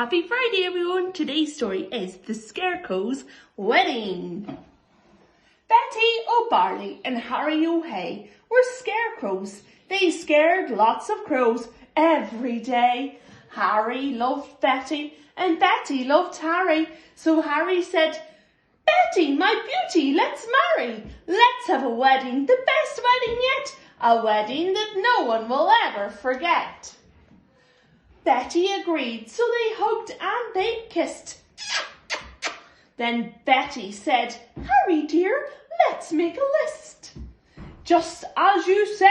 Happy Friday, everyone! Today's story is The Scarecrow's Wedding. Betty O'Barley and Harry O'Hay were scarecrows. They scared lots of crows every day. Harry loved Betty and Betty loved Harry. So Harry said, "Betty, my beauty, let's marry. Let's have a wedding, the best wedding yet. A wedding that no one will ever forget." Betty agreed, so they hugged and they kissed. Then Betty said, "Harry dear, let's make a list." "Just as you say,"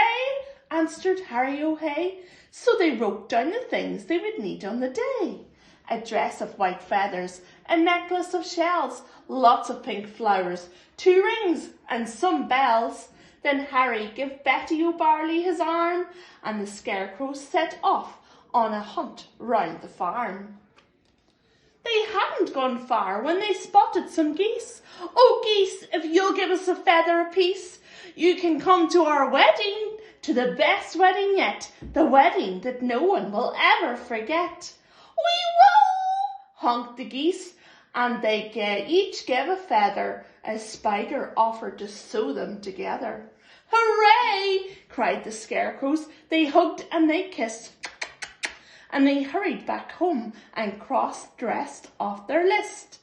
answered Harry O'Hay. So they wrote down the things they would need on the day. A dress of white feathers, a necklace of shells, lots of pink flowers, 2 rings and some bells. Then Harry gave Betty O'Barley his arm and the scarecrows set off on a hunt round the farm. They hadn't gone far when they spotted some geese. "Oh, geese, if you'll give us a feather apiece, you can come to our wedding, to the best wedding yet, the wedding that no one will ever forget." "We will," honked the geese, and they each gave a feather as Spider offered to sew them together. "Hooray!" cried the scarecrows. They hugged and they kissed. And they hurried back home and cross-dressed off their list.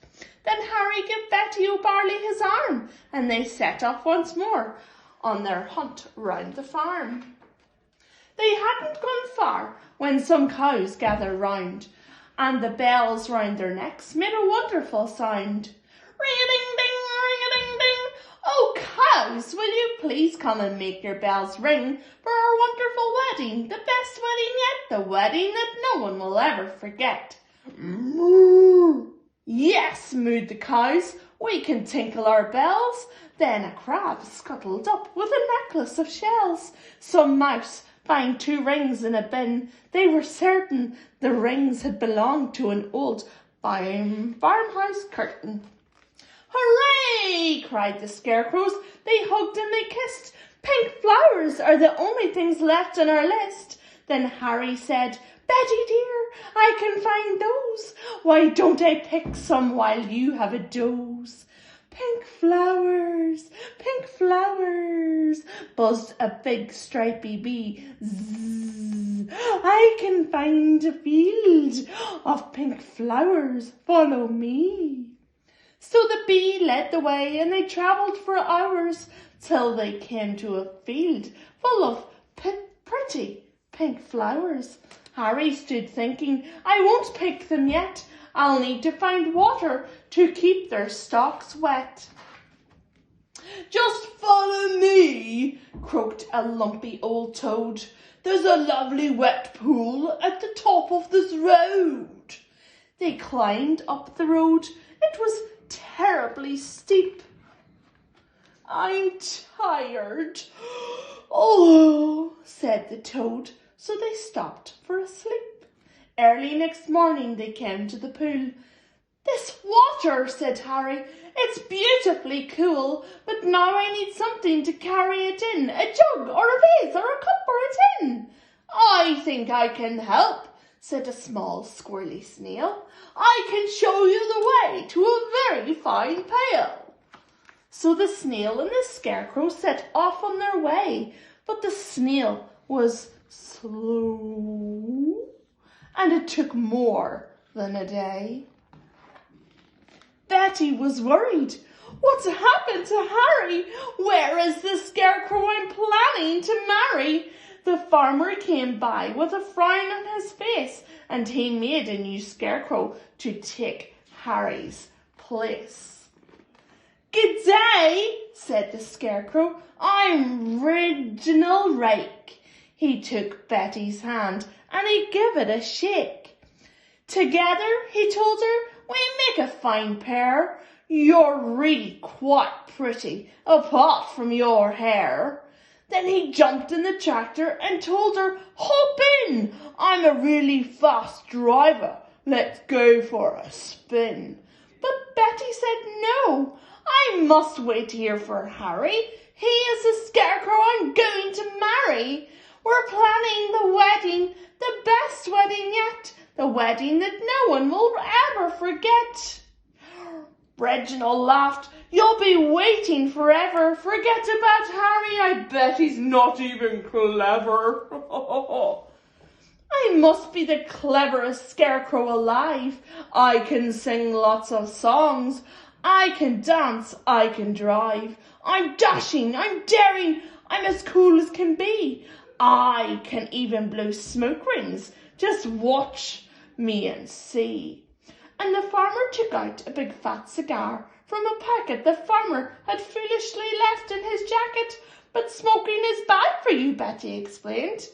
Then Harry gave Betty O'Barley his arm, and they set off once more on their hunt round the farm. They hadn't gone far when some cows gathered round, and the bells round their necks made a wonderful sound. "Ring-a-ding-ding, ring-a-ding-ding! Oh, cows, will you please come and make your bells ring for our wonderful wedding, the best wedding yet, the wedding that no one will ever forget." "Moo!" "Yes," mooed the cows, "we can tinkle our bells." Then a crab scuttled up with a necklace of shells. Some mouse found 2 rings in a bin. They were certain the rings had belonged to an old farmhouse curtain. "Hooray!" cried the scarecrows. They hugged and they kissed. "Pink flowers are the only things left on our list." Then Harry said, "Betty dear, I can find those. Why don't I pick some while you have a doze?" Pink flowers, buzzed a big stripy bee. Zzz, "I can find a field of pink flowers. Follow me." So the bee led the way, and they travelled for hours till they came to a field full of pretty pink flowers. Harry stood thinking, "I won't pick them yet. I'll need to find water to keep their stalks wet." "Just follow me," croaked a lumpy old toad. "There's a lovely wet pool at the top of this road." They climbed up the road. It was terribly steep. "I'm tired." "Oh," said the toad. So they stopped for a sleep. Early next morning they came to the pool. "This water," said Harry, "it's beautifully cool, but now I need something to carry it in, a jug or a vase or a cup or a tin." "I think I can help," said a small squirrely snail. "I can show you the way to a very fine pail." So the snail and the scarecrow set off on their way, but the snail was slow, and it took more than a day. Betty was worried. "What's happened to Harry? Where is the scarecrow I'm planning to marry?" The farmer came by with a frown on his face, and he made a new scarecrow to take Harry's place. "Good day," said the scarecrow. "I'm Reginald Rake." He took Betty's hand and he gave it a shake. "Together," he told her, "we make a fine pair. You're really quite pretty, apart from your hair." Then he jumped in the tractor and told her, "Hop in, I'm a really fast driver. Let's go for a spin." But Betty said, "No, I must wait here for Harry. He is the scarecrow I'm going to marry. We're planning the wedding, the best wedding yet, the wedding that no one will ever forget. Reginald laughed. You'll be waiting forever. Forget about Harry. I bet he's not even clever. I must be the cleverest scarecrow alive. I can sing lots of songs. I can dance. I can drive. I'm dashing. I'm daring. I'm as cool as can be. I can even blow smoke rings. Just watch me and see. And the farmer took out a big fat cigar from a packet the farmer had foolishly left in his jacket. But smoking is bad for you, Betty explained.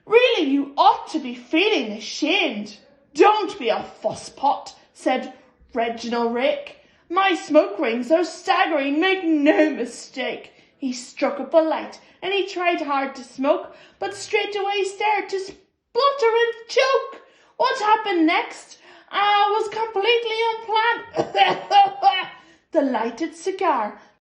Really, you ought to be feeling ashamed. Don't be a fusspot, said Reginald Rake. My smoke rings are staggering, make no mistake. He struck up a light and he tried hard to smoke, but straightway started to splutter and choke. What happened next was completely unplanned. The lighted cigar